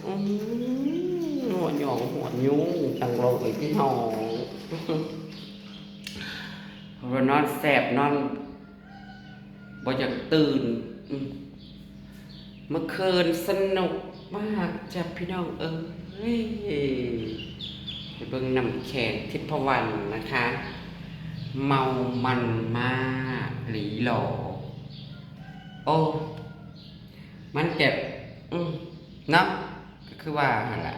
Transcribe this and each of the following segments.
อืหัวหยองหัวยุ่งจังเลยพี่น้องเรานอนแสบนอนบ่อยากตื่นเมื่อคืนสนุกมากจ้ะพี่น้องไปเบิ่งน้ำแข็งทิพวรรณนะคะ เมามันมากหลีหลอโอ้มันเจ็บเนาะก็คือว่าหั่นล่ะ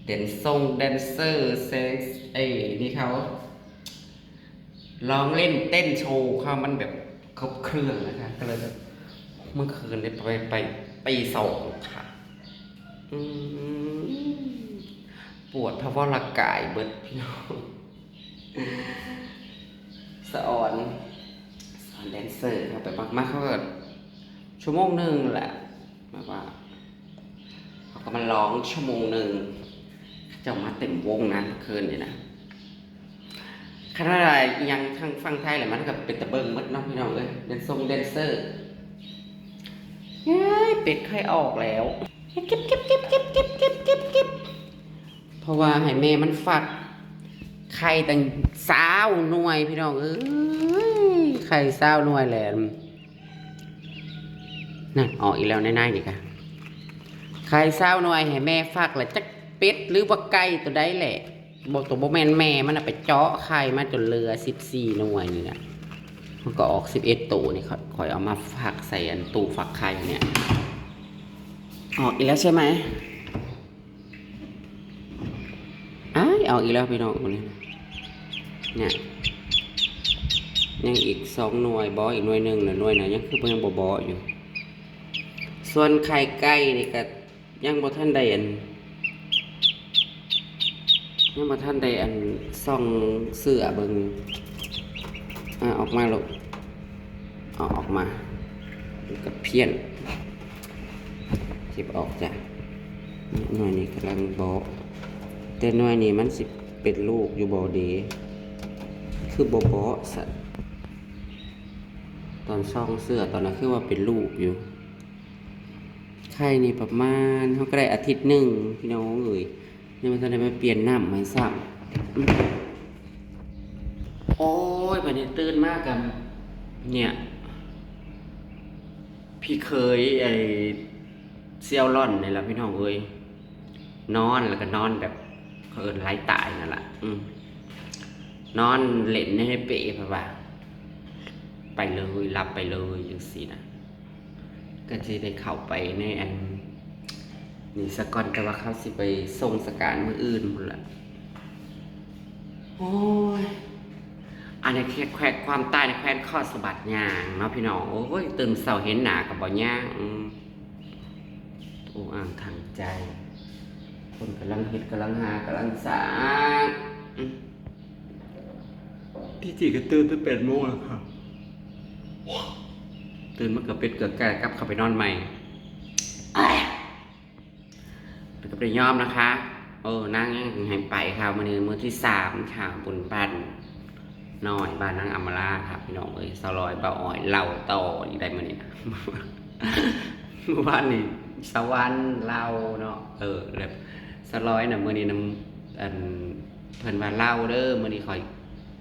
แดนแดนเซอร์เซงนี่เขาร้องเล่นเต้นโชว์เขามันแบบครบเครื่องนะคะก็เลยเมื่อคืนได้ไปตีสองค่ะปวดเพราะว่าร่างกายเบิดพี่น้องสอนแดนเซอร์ครับไปมากๆเขาก็ชั่วโมงหนึ่งแหละแบบว่าเขาก็มาร้องชั่วโมงหนึ่งจะมาเต็มวงนั้นคืนนี่นะขณะใดยังทางฟังไทยแหละมันก็เป็นตะเบิงมัดน้องพี่น้องเลยแดนเซอร์เฮ้ยเป็ดไข่ออกแล้วเก็บเพราะว่าให้แม่มันฝักไข่ตั้ง20 หน่วยพี่น้องไข่20 หน่วยแหละนั่นออกอีกแล้วในๆนี่ค่ะไข่20 หน่วยให้แม่ฝักแหละจักเป็ดหรือว่าไก่ตัวใดแหละบอกตัวบ่แม่นแม่มันไปเจาะไข่มาจนเหลือ14 หน่วยนี่นะมันก็ออก11 ตัวนี่ค่อยเอามาฝักใส่อันตู้ฝักไข่เนี่ยออกอีกแล้วใช่ไหมออกอีกแล้วพี่น้องคนนี้เนี่ยยังอีก2 หน่วยอีกหน่วยหนึ่งหน่วยนะยังคือยังบ่อยู่ส่วนไข่ไก่นี่ก็ยังบ่ทันได้ส่องเสื้อเบิ่งออกมาลูกออกมากับเพี้ยนเก็บออกจ้ะหน่วยนี้กำลังแต่หน่วยนี้มันสิเป็นลูกอยู่บ่ดีคือบ่สัตว์ตอนซ่องเสื้อตอนนั้นคือว่าเป็นลูกอยู่ไข่นี่ประมาณเขาก็ได้อาทิตย์หนึ่งพี่น้องนี่มันจะได้มาเปลี่ยนน้ำให้ซ้ำโอ้ยวันนี้ตื่นมากกันเนี่ยพี่เคยเซียวร่อนนี่แหละพี่น้องนอนแล้วก็นอนแบบไร้ตายนั่นแหละนอนเล่นให้เป๋เพราะว่าไปเลยหลับไปเลยอย่างสินะก็จะได้เข้าไปในนี่สก่อนแต่ว่าเขาสิไปส่งสการมืออื่นหมดละโอ้ยอันนี้แควความตายในแคว้นข้อสะบัดยางเนาะพี่น้องโอ้ยตื่นเสาเห็นหนากับบ่ย่างโอ้อ่างทางใจคนกำลังเฮ็ดกำลังหากำลังสร้างที่จริงก็ตื่นตั้ง8 โมงแล้วครับตื่นมาเกือบเป็ดเกือบไก่กลับเข้าไปนอนใหม่เป็นกับได้ยอมนะคะนั่งยังให้ไปค่ะมื้อที่3ค่ะบุญบ้านน้อยบ้านนางอำมาลาครับพี่น้องสลอยเบาอ่อยเล่าต่ออีกได้มื้อนี้นะเมื่อวานนี่สวรรค์เล่าเนาะแบบสลอยน่ะมื้อนี้นำเพิ่นว่าเล่าเด้อมื้อนี้คอย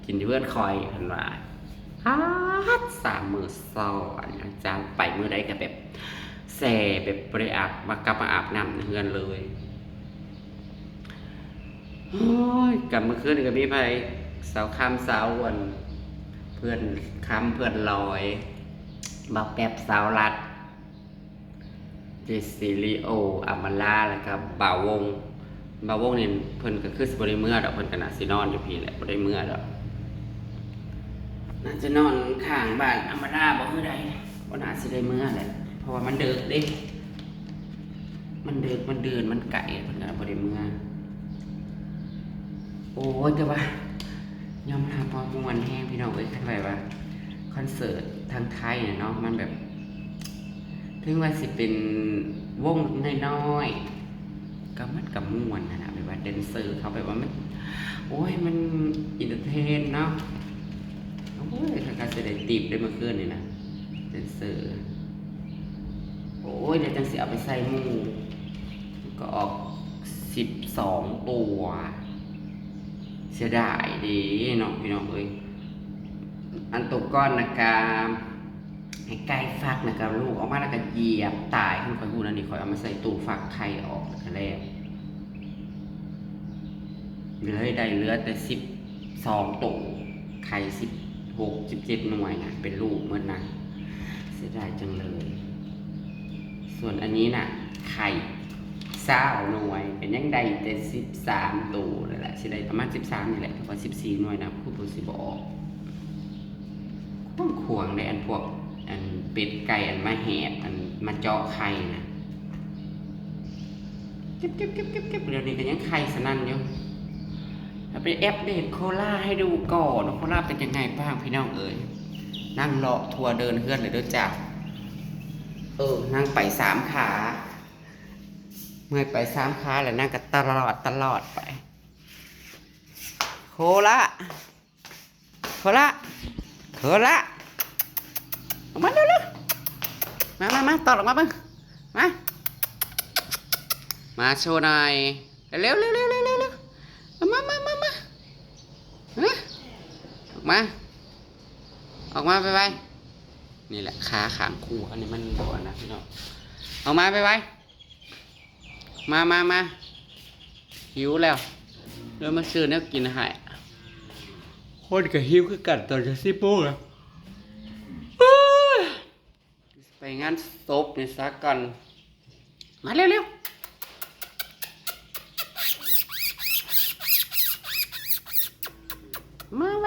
กินเพื่อนคอยเพิ่นว่า3 มื้อซ้อนอาจารย์ไปมื้อใดก็แบบแส่แบบบ่ได้อาบมากลับมาอาบน้ำในเฮือนเลยโอ้ยกลับเมื่อคืนนี่ก็มีไผสาวค่ำสาววันเพื่อนค่ำเพื่อนลอยบ่าวแป๊บสาวรัดเจสิริโออัมมาลาแล้วก็บ่าววงนี่เพิ่นก็คือสิบ่ได้เมื่อดอกเพิ่นก็น่าสินอนอยู่พี่แหละบ่ได้เมื่อดอกน่าจะนอนข้างบ้านอัมมาลาบ่คือใดบ่น่าสิได้เมื่อแหละเพราะว่ามันเดิกเด้มันเดินมันไก่เพิ่นก็บ่ได้เมื่อโอ้ยแต่ว่ายอมรับว่าม่วนแห้งพี่น้องคันไว้ว่าคอนเสิร์ตทางไทยเนี่ยเนาะมันแบบถึงว่าสิเป็นวงน้อยๆก็มันกับม่วนนะแบบว่าแดนเซอร์เขาแบบว่ามันโอ้ยมันอินเตอร์เทนเนาะโอ้ยถ้าการแสดงตีบได้เมื่อคืนนี่นะแดนเซอร์โอ้ยเดี๋ยวจังสิเอาไปใส่หมู่ก ก็ออก12 ตัวเสียดายดีเนาะพี่น้องเอ้ยอันตัวก้อนนะครับให้ไก่ฟักนะครับลูกออกมาแล้วก็เหยียบตายขึ้นคอยพูดนั่นนี่คอยเอามาใส่ตู้ฟักไข่ออกแล้วเลยได้เหลือแต่12 ตัวไข่16-17 หน่วยนะเป็นลูกเหมือนนะเสียดายจังเลยส่วนอันนี้น่ะไข่20 หน่วยเป็นยังได้แต่13 ตัวเลยแหละสิได้ประมาณ13นี่แหละเพราะว่า14 หน่วยนะผู้สิบอกต้องขวงในอันพวกอันเป็ดไก่อันมาแหบอันมาเจาะไข่นะเก็บเดี๋ยวนี้ก็ยังไข่สนั่นอยู่ไปแอปเดตโคราให้ดูก่อนโคราเป็นยังไงบ้างพี่น้องเอ๋ยนั่งเลาะทัวร์เดินเฮือนเลยด้วยจ้ะนั่งไป3 ขาเมื่อไป3 ขาแล้วนั่งกันตลอดไปโคราออกมาเร็วมาตอดออกมาบ้างมาโชว์หน่อยเร็วมาออกมาไปนี่แหละขาขางคู่อันนี้มันบ่นะพี่น้องออกมาไปมาหิวแล้วเดี๋ยวมาซื้อเนี่ยกินให้คนกับหิวคือกันตอนจะ10 โมงอะไปงานศพนี่ซะก่อนมาเร็วมาไว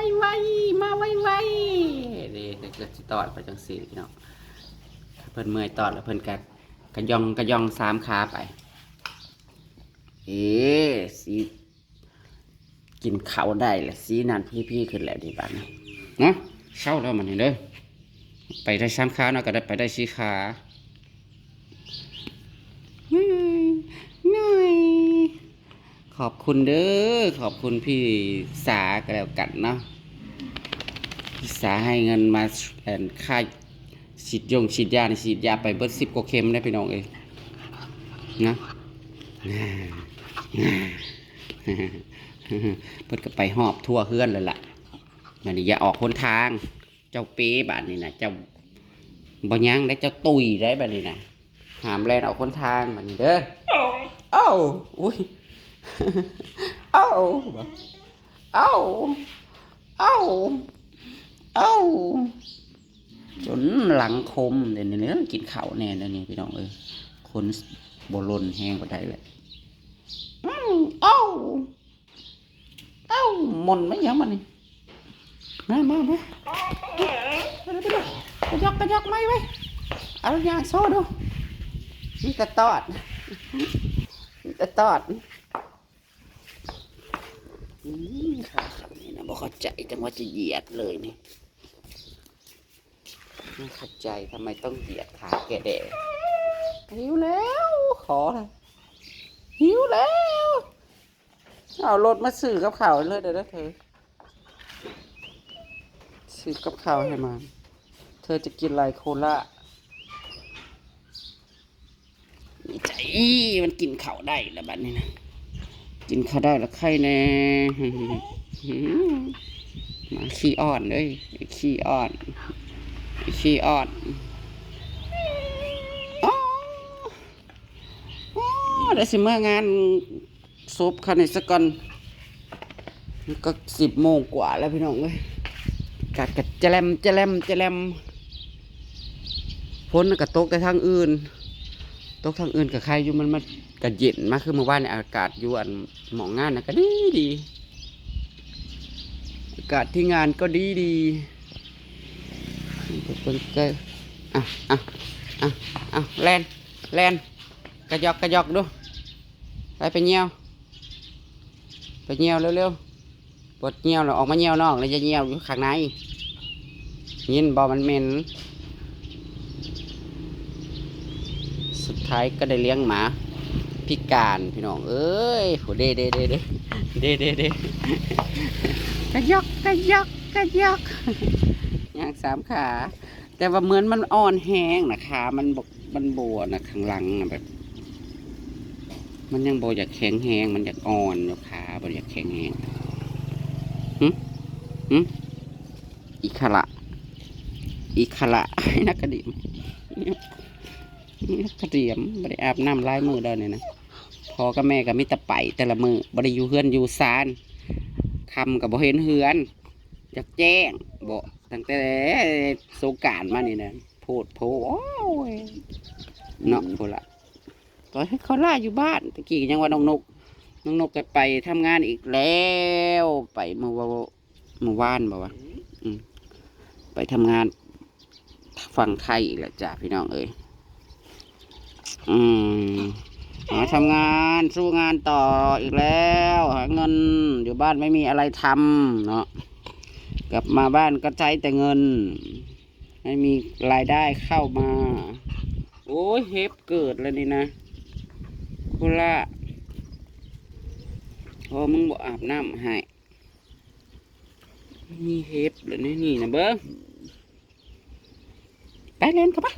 เด็กเกิดสิตอดไปจังสี่พี่น้องเพิ่นเมื่อยตอดแล้วเพิ่นกระยอง3 ขาไปสีกินเขาได้แหละสีนั่นพี่ขึ้นแล้วดีบ้านนะเนาะเช้าแล้วมันนี่เด้อไปได้3 ขาเนาะก็ได้ไปได้4 ขาง่ายขอบคุณเด้อขอบคุณพี่สาก็แล้วกันเนาะพี่สาให้เงินมาค่าฉีดยาไปเบิด10 กว่าเข็มได้พี่น้องเอ้ยนะเพิ่นก็ไปหอบทั่วเฮือนเลยล่ะมันนี่อย่าออกคนทางเจ้าเป๊บาดนี้นะเจ้าบ่ยังได้เจ้าตุยได้บาดนี้นะหามแลนออกคนทางบาดนี้เด้ออุ้ยจนหลังคมเดี๋ยวนี้กินข้าวแน่เดี๋ยวนี้พี่น้องเอ้ยคนบ่ลนแห้งบ่ได้เลยมนไม่ยังมันนี่มากระยอกไม่ไว้เอาอย่างโซ่ดูนี่ตะตอดขาขับนี่นะบอกเข้าใจจังว่าจะเหยียดเลยนี่ไม่เข้าใจทำไมต้องเหยียดขาแกแดดหิวแล้วขอเลยหิวแล้วเอารถมาซื้อกับข้าวเลยเดี๋ยวนะเธอซื้อกับข้าวให้มาเธอจะกินอะไรโคล่านี่ใจมันกินข้าวได้แล้วบัดนี้นะกินข้าวได้แล้วใครแน่มาขี้อ่อนเลยขี้อ่อนได้สิเมื่องานศพคันนี้สักก่อนก็10 โมงกว่าแล้วพี่น้องเอ้ยกัดจะแลมฝนก็ตกแต่ทางอื่นกับใครอยู่มันก็เย็นมากคือเมื่อวานเนี่ยอากาศอยู่อันหมองงานนะก็ดีอากาศที่งานก็ดีเพิ่นก็แลนกระยอกดูไปเงี่ยวเร็วปวดเงี่ยวแล้วออกมาเงี่ยวนอกแล้วจะเงี่ยวอยู่ข้างในยินบ่มันเหม็นสุดท้ายก็ได้เลี้ยงหมาพิการพี่น้องเอ้ยโหเด้กระยอกย่าง3 ขาแต่ว่าเหมือนมันอ่อนแห้งนะขามันบัวนะข้างหลังนะแบบ มันยังบ่อยากแข็งแหงมันอยากอ่อนอยู่ขาบ่อยากแข็งแหงหึหึอีขละอีขละนักกระดิ่มนักกระดิ่มบ่ได้อาบน้ำลายมือเด้อเนี่ยนะพอกับแม่กับมิตรไปแต่ละมือบ่ได้อยู่เฮือนอยู่ซานคำกับบ่เห็นเฮือนอยากแจ้งบ่ตั้งแต่สงกรานต์มานี่นะโพดโพโอ้ยเนาะโพละก็ให้เขาล่าอยู่บ้านตะกี้ยังว่าน้องนกก็ไปทำงานอีกแล้วไปเมื่อวานบอกว่าไปทำงานฝั่งไทยอีกแล้วจ้ะพี่น้องเอ้ยหาทำงานสู้งานต่ออีกแล้วหาเงินอยู่บ้านไม่มีอะไรทำเนาะกลับมาบ้านก็ใช้แต่เงินไม่มีรายได้เข้ามาโอ้ยเฮ็บเกิดแล้วนี่นะคุละพอมึงบอกอาบน้ำให้มีเฮ็บเลยนี่นะเบิ้งไปเล่นกันปะ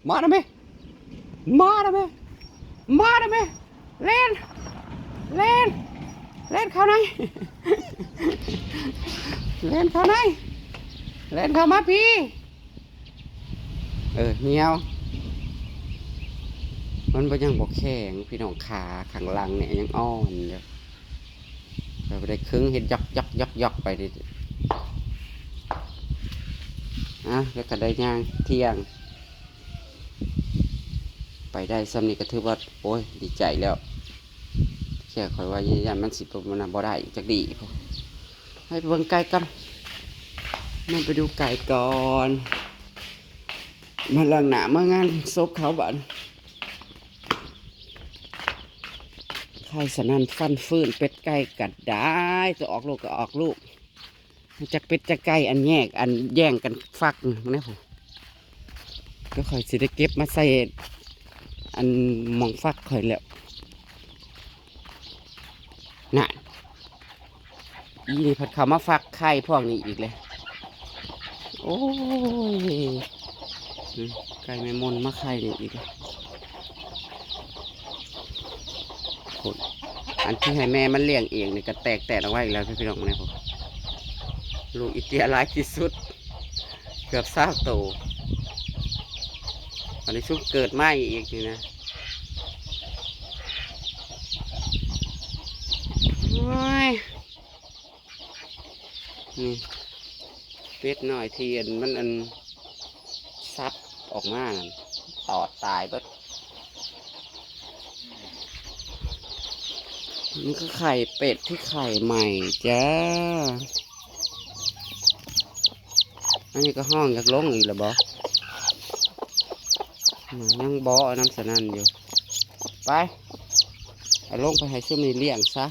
มาได้ไหมมาได้ไหมมาได้ไหมเล่นเข้าไหนเล่นเข้าไหนเล่นเข้ามาพี่เหี่ยวมันก็ยังบอกแข็งพี่น้องขาข้างหลังเนี่ยยังอ่อนอยู่ไปได้ครึ่งเห็นยกไปดิแล้วก็ได้ย่างเที่ยงไปได้ซ้ำนี่ก็ถือว่าโอ้ยดีใจแล้วแค่คอยว่ายันมันสิบมันบ่ได้จักดีให้เบิ่งไก่กันมันไปดูไก่ก่อนมาลังหนาเมื่องานซบเขาบ้านไข่สนั่นฟันฟื้นเป็ดไก่กัดได้จะออกลูกก็ออกลูกจากเป็ดจากไก่อันแยกอันแย่งกันฟักนะผมก็คอยสิได้เก็บมาใส่อันมองฟักคอยแล้วน่ะอีนี่ผัดเขามาฟักไข่พวกนี้อีกเลยโอ้ยไก่แม่มนมาไข่นี่อีกอันที่ให้แม่มันเลี้ยงเองนี่ก็แตกเอาไว้แล้วพี่น้องนะผมลูกอิเตียร้ายที่สุดเกือบ20 โตตอนนี้ชุบเกิดไหมอีกนี่นะนี่เป็ดหน่อยเทียนมันซับออกมาตอดตายบัดนี่ก็ไข่เป็ดที่ไข่ใหม่จ้าอันนี้ก็ห้องอยากลงอีกแล้วบอยังบอน้ำสนั่นอยู่ไปเอาลงไปให้ซุ่มนี่เลี้ยงซะ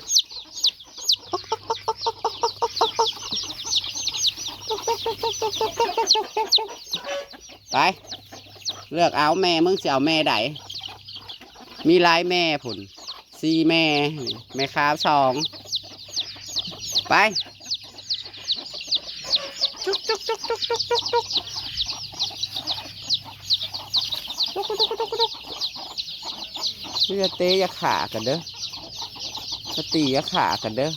ไปเลือกเอาแม่มึงจะเอาแม่ใดมีหลายแม่ผุน4 แม่ค้า2ไปจุกอย่าเตะอย่าขากันเด้อจะตีอย่าขากันเด้อ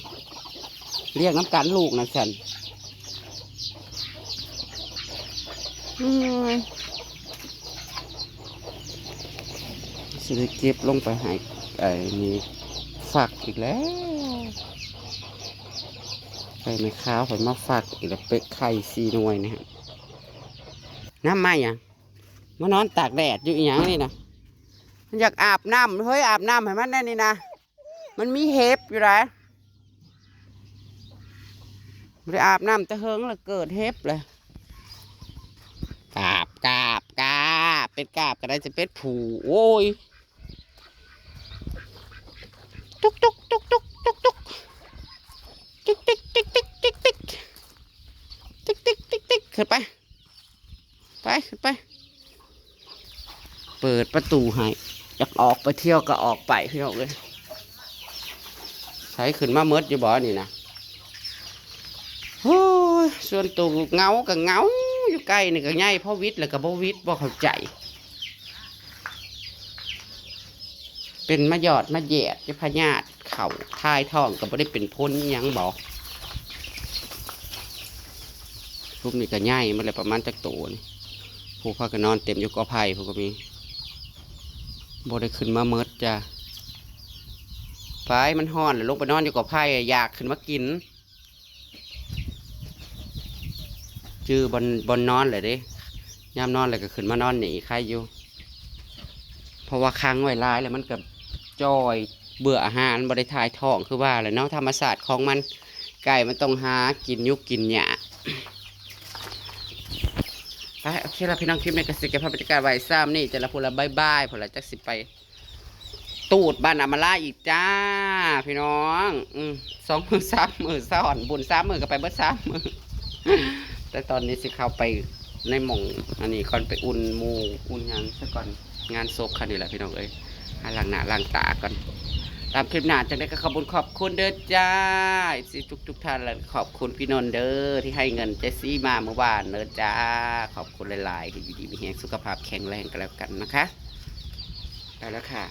เรียกน้ำกันลูกนะฉันสิได้เก็บลงไปให้นี่ฝักอีกแล้วไก่ไม่ข้าวผมมาฝักอีกแล้วเป็ดไข่4 หน่วยนะฮะน้ำไหมอ่ะมานอนตากแดดอยู่อย่างนี้นะมันอยากอาบน้ำเฮ้ยอาบน้ำให้มันได้นี่นะมันมีเห็บอยู่ไรไม่ได้อาบน้ำแต่เฮิงแล้วเกิดเห็บเลยกาบเป็ดกาบก็ได้จะเป็ดผูโอ้ยตุ๊กขึ้นไปขึ้นไปเปิดประตูให้อยากออกไปเที่ยวก็ออกไปพี่น้องเลยใช้ขึ้นมาเมิดอยู่บ่อนี่นะโอ้ยส่วนตัวเงากับเงาอยู่ อยู่ใกล้นี่ก็ง่ายเพราะวิทย์แล้วก็บ่วิทย์บ่เข้าใจ เป็นมะยอดมะแยดจะพญาติเข่าทายท้องก็บ่ได้เป็นพ้นอิหยังบอกทุบนี่ก็ง่ายมันเลยประมาณจักโตนี่ผู้พากันนอนเต็มอยู่กอไผ่ผู้ก็มีบ่ได้ขึ้นมาเมิดจ้ะไฟมันห้อนแล้วลงไปนอนอยู่กอไผ่อยากขึ้นมากินจื้อบนนอนเลยเด้ยามนอนเลยก็ขึ้นมานอนหนีใครอยู่เพราะว่าค้างไว้ร้ายแล้วมันกับจอยเบื่ออาหารบริทายท้องคือว่าเลยเนาะธรรมศาสตร์ของมันไก่มันต้องหากินยุกกินหยาไปโอเคละพี่น้องคลิปในกสิกรรมบรรยากาศไหวซ้ำนี่จะละพูละบายพอละจักสิไปตูดบ้านอามาล่าอีกจ้าพี่น้อง2 มื้อ3 มื้อซ้อนบุญ3 มื้อก็ไปเบิด3 มื้อแต่ตอนนี้สิเข้าไปในหม่องอันนี้ก่อนไปอุ่นหมูอุ่นยังซะก่อนงานศพคันนี้แหละพี่น้องเอ้ยให้ล้างหน้าล้างตาก่อนตามคลิปหน้าจังได้ก็ขอบคุณเด้อจ้าสิทุกท่านและขอบคุณพี่นนท์เด้อที่ให้เงินเจสซี่มาเมื่อวานเด้อจ้าขอบคุณหลายๆที่อยู่ดีมีแรงสุขภาพแข็งแรงกันแล้วกันนะคะไปแล้วค่ะ